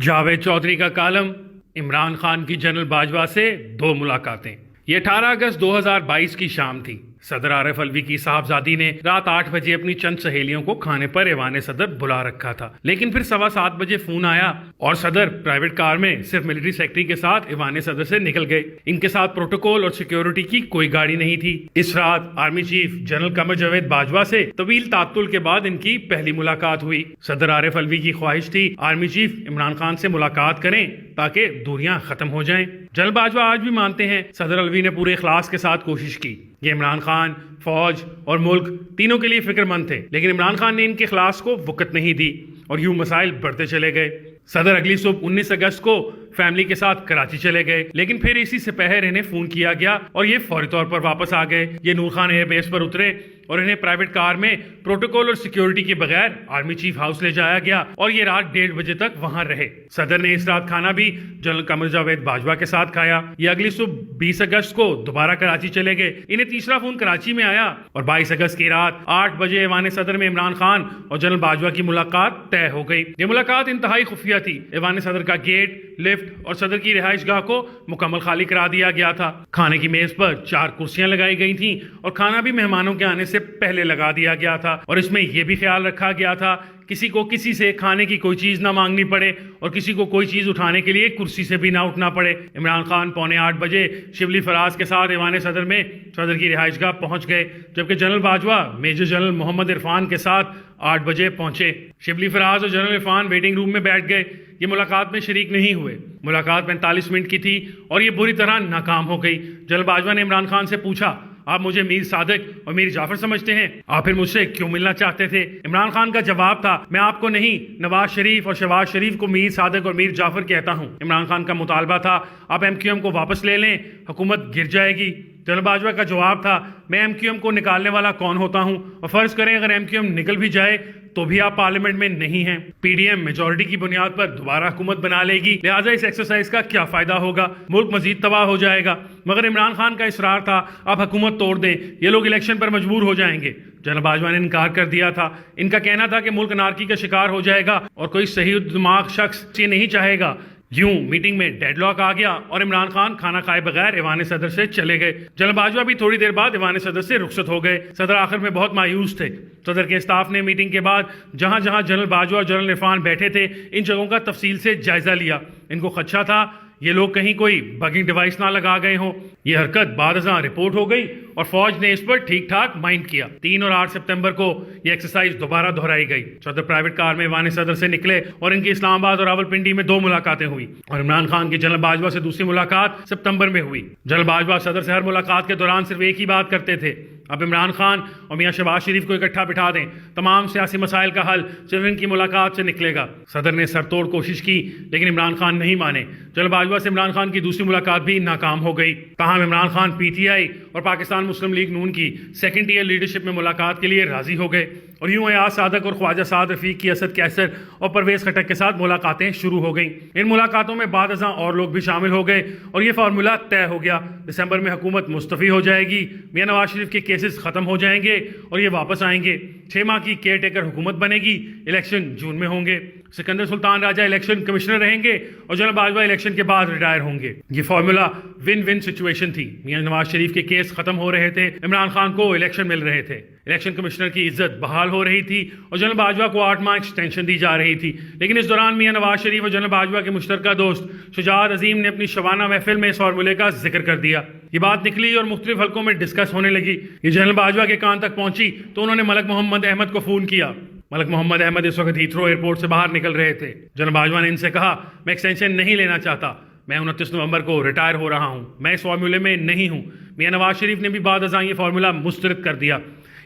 جاوید چودھری کا کالم، عمران خان کی جنرل باجوہ سے 2 ملاقاتیں۔ یہ 18 اگست 2022 کی شام تھی۔ صدر عارف الوی کی صاحبزادی نے رات 8 بجے اپنی چند سہیلیوں کو کھانے پر ایوان صدر بلا رکھا تھا، لیکن پھر 7:15 بجے فون آیا اور صدر پرائیویٹ کار میں صرف ملٹری سیکٹری کے ساتھ ایوان صدر سے نکل گئے۔ ان کے ساتھ پروٹوکول اور سیکیورٹی کی کوئی گاڑی نہیں تھی۔ اس رات army chief general Qamar Javed Bajwa سے طویل تعطل کے بعد ان کی پہلی ملاقات ہوئی۔ صدر عارف الوی کی خواہش تھی آرمی چیف عمران خان سے ملاقات کریں تاکہ دوریاں ختم ہو جائیں۔ جنرل باجوہ آج بھی مانتے ہیں صدر الوی نے پورے اخلاص کے ساتھ کوشش کی۔ یہ عمران خان، فوج اور ملک تینوں کے لیے فکر مند تھے، لیکن عمران خان نے ان کے اخلاص کو وقت نہیں دی اور یوں مسائل بڑھتے چلے گئے۔ صدر اگلی صبح 19 اگست کو فیملی کے ساتھ کراچی چلے گئے، لیکن پھر اسی سے پہر انہیں فون کیا گیا اور یہ فوری طور پر واپس آ گئے۔ یہ نور خان ایئر بیس پر اترے اور انہیں پرائیویٹ کار میں پروٹوکول اور سیکیورٹی کے بغیر آرمی چیف ہاؤس لے جایا گیا اور یہ رات 1:30 بجے تک وہاں رہے۔ صدر نے اس رات کھانا بھی جنرل قمر جاوید باجوہ کے ساتھ کھایا۔ یہ اگلی صبح 20 اگست کو دوبارہ کراچی چلے گئے۔ انہیں تیسرا فون کراچی میں آیا اور 22 اگست کی رات 8 بجے ایوان صدر میں عمران خان اور جنرل باجوہ کی ملاقات طے ہو گئی۔ یہ ملاقات انتہائی خفیہ تھی۔ ایوان صدر کا گیٹ، لفٹ اور صدر کی رہائش گاہ کو مکمل خالی کرا دیا گیا تھا۔ کھانے کی میز پر 4 کرسیاں لگائی گئی تھیں اور کھانا بھی مہمانوں کے آنے سے پہلے لگا دیا گیا تھا، اور اس میں یہ بھی خیال رکھا گیا تھا کسی کو کسی سے کھانے کی کوئی چیز نہ مانگنی پڑے اور کسی کو کوئی چیز اٹھانے کے لیے کرسی سے بھی نہ اٹھنا پڑے۔ عمران خان 7:45 بجے شبلی فراز کے ساتھ ایوان صدر میں صدر کی رہائش گاہ پہنچ گئے، جبکہ جنرل باجوہ میجر جنرل محمد عرفان کے ساتھ 8 بجے پہنچے۔ شبلی فراز اور جنرل عرفان ویٹنگ روم میں بیٹھ گئے۔ یہ ملاقات میں شریک نہیں ہوئے۔ ملاقات 45 منٹ کی تھی اور یہ بری طرح ناکام ہو گئی۔ جنرل باجوہ نے عمران خان سے پوچھا، آپ مجھے میر صادق اور میر جعفر سمجھتے ہیں، آپ پھر مجھ سے کیوں ملنا چاہتے تھے؟ عمران خان کا جواب تھا، میں آپ کو نہیں، نواز شریف اور شہباز شریف کو میر صادق اور میر جعفر کہتا ہوں۔ عمران خان کا مطالبہ تھا آپ MQM کو واپس لے لیں، حکومت گر جائے گی۔ جنرل باجوہ کا جواب تھا، میں MQM کو نکالنے والا کون ہوتا ہوں، اور فرض کریں اگر MQM نکل بھی جائے تو بھی آپ پارلیمنٹ میں نہیں ہیں۔ PDM میجورٹی کی بنیاد پر دوبارہ حکومت بنا لے گی، لہٰذا اس ایکسرسائز کا کیا فائدہ ہوگا، ملک مزید تباہ ہو جائے گا۔ مگر عمران خان کا اصرار تھا آپ حکومت توڑ دیں، یہ لوگ الیکشن پر مجبور ہو جائیں گے۔ جنرل باجوہ نے انکار کر دیا تھا۔ ان کا کہنا تھا کہ ملک انارکی کا شکار ہو جائے گا اور کوئی صحیح دماغ شخص یہ نہیں چاہے گا۔ یوں میٹنگ میں ڈیڈ لاک آ گیا اور عمران خان کھانا کھائے بغیر ایوان صدر سے چلے گئے۔ جنرل باجوہ بھی تھوڑی دیر بعد ایوان صدر سے رخصت ہو گئے۔ صدر آخر میں بہت مایوس تھے۔ صدر کے اسٹاف نے میٹنگ کے بعد جہاں جہاں جنرل باجوہ اور جنرل عرفان بیٹھے تھے ان جگہوں کا تفصیل سے جائزہ لیا۔ ان کو خدشہ تھا یہ لوگ کہیں کوئی بگنگ ڈیوائس نہ لگا گئے ہوں۔ یہ حرکت بعد ازاں رپورٹ ہو گئی اور فوج نے اس پر ٹھیک ٹھاک مائنڈ کیا۔ 3 اور 8 ستمبر کو یہ ایکسرسائز دوبارہ دہرائی گئی۔ صدر پرائیویٹ کار میں ایوان صدر سے نکلے اور ان کی اسلام آباد اور راولپنڈی میں 2 ملاقاتیں ہوئی، اور عمران خان کی جنرل باجوہ سے دوسری ملاقات ستمبر میں ہوئی۔ جنرل باجوہ صدر سے ہر ملاقات کے دوران صرف ایک ہی بات کرتے تھے، اب عمران خان اور میاں شہباز شریف کو اکٹھا بٹھا دیں، تمام سیاسی مسائل کا حل صرف ان کی ملاقات سے نکلے گا۔ صدر نے سر توڑ کوشش کی لیکن عمران خان نہیں مانے۔ جنرل باجوہ سے عمران خان کی دوسری ملاقات بھی ناکام ہو گئی۔ تاہم عمران خان PTI اور پاکستان مسلم لیگ نون کی سیکنڈ ٹیئر لیڈرشپ میں ملاقات کے لیے راضی ہو گئے، اور یوں ایاز صادق اور خواجہ سعد رفیق کی اسد کیسر اور پرویز خٹک کے ساتھ ملاقاتیں شروع ہو گئیں۔ ان ملاقاتوں میں بعد ازاں اور لوگ بھی شامل ہو گئے اور یہ فارمولہ طے ہو گیا، دسمبر میں حکومت مستعفی ہو جائے گی، میاں نواز شریف کے کیسز ختم ہو جائیں گے اور یہ واپس آئیں گے، 6 ماہ کی کیئر ٹیکر حکومت بنے گی، الیکشن جون میں ہوں گے، سکندر سلطان راجہ الیکشن کمشنر رہیں گے اور جنرل باجوہ الیکشن کے بعد ریٹائر ہوں گے۔ یہ فارمولا ون ون سچویشن تھی۔ میاں نواز شریف کے کیس ختم ہو رہے تھے، عمران خان کو الیکشن مل رہے تھے، الیکشن کمشنر کی عزت بحال ہو رہی تھی اور جنرل باجوہ کو 8 ماہ ایکسٹینشن دی جا رہی تھی۔ لیکن اس دوران میاں نواز شریف اور جنرل باجوہ کے مشترکہ دوست شجاعت عظیم نے اپنی شبانہ محفل میں اس فارمولے کا ذکر کر دیا۔ یہ بات نکلی اور مختلف حلقوں میں ڈسکس ہونے لگی۔ یہ جنرل باجوہ کے کان تک پہنچی تو انہوں نے ملک محمد احمد کو فون کیا۔ ملک محمد احمد اس وقت ہیتھرو ایئرپورٹ سے باہر نکل رہے تھے۔ جنرل باجوہ نے ان سے کہا، میں ایکسٹینشن نہیں لینا چاہتا، میں 29 نومبر کو ریٹائر ہو رہا ہوں، میں اس فارمولے میں نہیں ہوں۔ میاں نواز شریف نے بھی بعد ازاں یہ فارمولہ مسترد کر دیا۔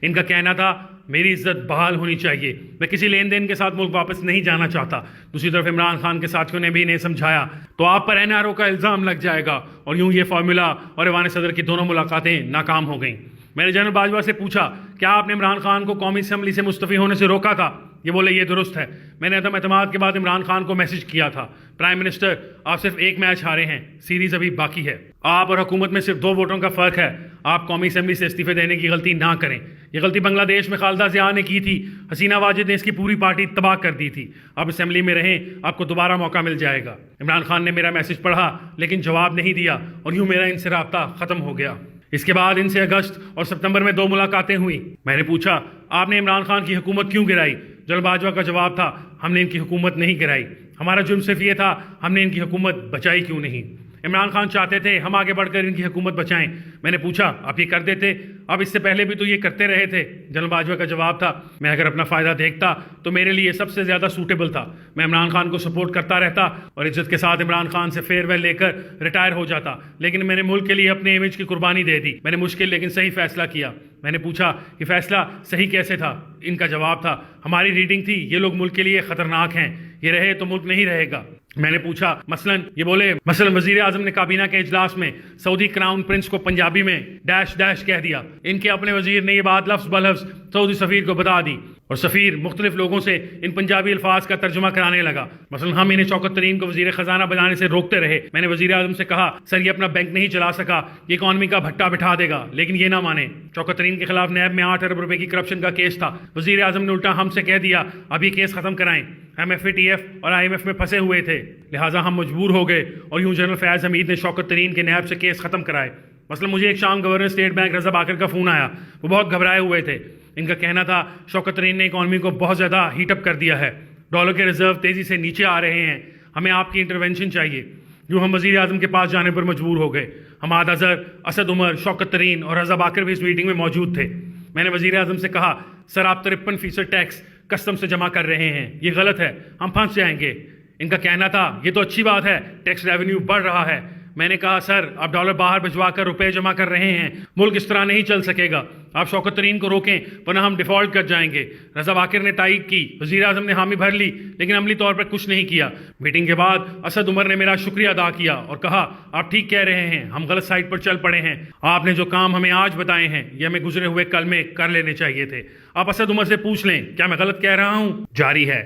ان کا کہنا تھا میری عزت بحال ہونی چاہیے، میں کسی لین دین کے ساتھ ملک واپس نہیں جانا چاہتا۔ دوسری طرف عمران خان کے ساتھیوں نے بھی انہیں سمجھایا تو آپ پر NRO کا الزام لگ جائے گا، اور یوں یہ فارمولہ اور ایوان صدر کی دونوں ملاقاتیں ناکام ہو گئیں۔ میں نے جنرل باجوہ سے پوچھا، کیا آپ نے عمران خان کو قومی اسمبلی سے مستعفی ہونے سے روکا تھا؟ یہ بولے یہ درست ہے. میں نے عدم اعتماد کے بعد عمران خان کو میسج کیا تھا, پرائم منسٹر آپ صرف ایک میچ ہارے ہیں, سیریز ابھی باقی ہے. آپ اور حکومت میں صرف 2 ووٹوں کا فرق ہے. آپ قومی اسمبلی سے استعفے دینے کی غلطی نہ کریں. یہ غلطی بنگلہ دیش میں خالدہ ضیاء نے کی تھی. حسینہ واجد نے اس کی پوری پارٹی تباہ کر دی تھی. آپ اسمبلی میں رہیں, آپ کو دوبارہ موقع مل جائے گا. عمران خان نے میرا میسج پڑھا لیکن جواب نہیں دیا اور یوں میرا ان سے رابطہ ختم ہو گیا. اس کے بعد ان سے اگست اور ستمبر میں 2 ملاقاتیں ہوئیں. میں نے پوچھا آپ نے عمران خان کی حکومت کیوں گرائی؟ جنرل باجوہ کا جواب تھا ہم نے ان کی حکومت نہیں گرائی, ہمارا جرم صرف یہ تھا ہم نے ان کی حکومت بچائی کیوں نہیں. عمران خان چاہتے تھے ہم آگے بڑھ کر ان کی حکومت بچائیں. میں نے پوچھا آپ یہ کر دیتے, اب اس سے پہلے بھی تو یہ کرتے رہے تھے. جنرل باجوہ کا جواب تھا میں اگر اپنا فائدہ دیکھتا تو میرے لیے سب سے زیادہ سوٹیبل تھا. میں عمران خان کو سپورٹ کرتا رہتا اور عزت کے ساتھ عمران خان سے فیئر ویل لے کر ریٹائر ہو جاتا, لیکن میں نے ملک کے لیے اپنے امیج کی قربانی دے دی. میں نے مشکل لیکن صحیح فیصلہ کیا. میں نے پوچھا کہ فیصلہ صحیح کیسے تھا؟ ان کا جواب تھا ہماری ریڈنگ تھی یہ لوگ ملک کے لیے خطرناک ہیں, یہ رہے تو ملک نہیں رہے گا. میں نے پوچھا مثلا وزیر اعظم نے کابینہ کے اجلاس میں سعودی کراؤن پرنس کو پنجابی میں ڈیش ڈیش کہہ دیا. ان کے اپنے وزیر نے یہ بات لفظ بلفظ سعودی سفیر کو بتا دی اور سفیر مختلف لوگوں سے ان پنجابی الفاظ کا ترجمہ کرانے لگا. مثلا ہم انہیں شوکت ترین کو وزیر خزانہ بنانے سے روکتے رہے. میں نے وزیر اعظم سے کہا سر یہ اپنا بینک نہیں چلا سکا, یہ اکانومی کا بھٹا بٹھا دے گا, لیکن یہ نہ مانے. شوکت ترین کے خلاف نیب میں 8 ارب روپے کی کرپشن کا کیس تھا. وزیر اعظم نے الٹا ہم سے کہہ دیا اب یہ کیس ختم کرائیں. ہم FATF اور IMF میں پھنسے ہوئے تھے, لہٰذا ہم مجبور ہو گئے اور یوں جنرل فیاض حمید نے شوکت ترین کے نیب سے کیس ختم کرائے. مثلا مجھے ایک شام گورنر اسٹیٹ بینک رضا باکر کا فون آیا. وہ بہت گھبرائے ہوئے تھے. ان کا کہنا تھا شوکت ترین نے اکانومی کو بہت زیادہ ہیٹ اپ کر دیا ہے, ڈالر کے ریزرو تیزی سے نیچے آ رہے ہیں, ہمیں آپ کی انٹرونشن چاہیے. یوں ہم وزیر اعظم کے پاس جانے پر مجبور ہو گئے. حماد اظہر, اسد عمر, شوکت ترین اور رضا باکر بھی اس میٹنگ میں موجود تھے. میں نے وزیر اعظم سے کہا سر آپ 53% ٹیکس کسٹم سے جمع کر رہے ہیں, یہ غلط ہے, ہم پھنس جائیں گے. ان کا کہنا تھا یہ تو اچھی بات ہے, ٹیکس ریونیو بڑھ رہا ہے. میں نے کہا سر آپ ڈالر باہر بھجوا کر روپے جمع کر رہے ہیں, ملک اس طرح نہیں چل سکے گا. آپ شوکت ترین کو روکیں ورنہ ہم ڈیفالٹ کر جائیں گے. رضا باکر نے تائید کی. وزیر اعظم نے حامی بھر لی لیکن عملی طور پر کچھ نہیں کیا. میٹنگ کے بعد اسد عمر نے میرا شکریہ ادا کیا اور کہا آپ ٹھیک کہہ رہے ہیں, ہم غلط سائٹ پر چل پڑے ہیں. آپ نے جو کام ہمیں آج بتائے ہیں یہ ہمیں گزرے ہوئے کل میں کر لینے چاہیے تھے. آپ اسد عمر سے پوچھ لیں کیا میں غلط کہہ رہا ہوں. جاری ہے.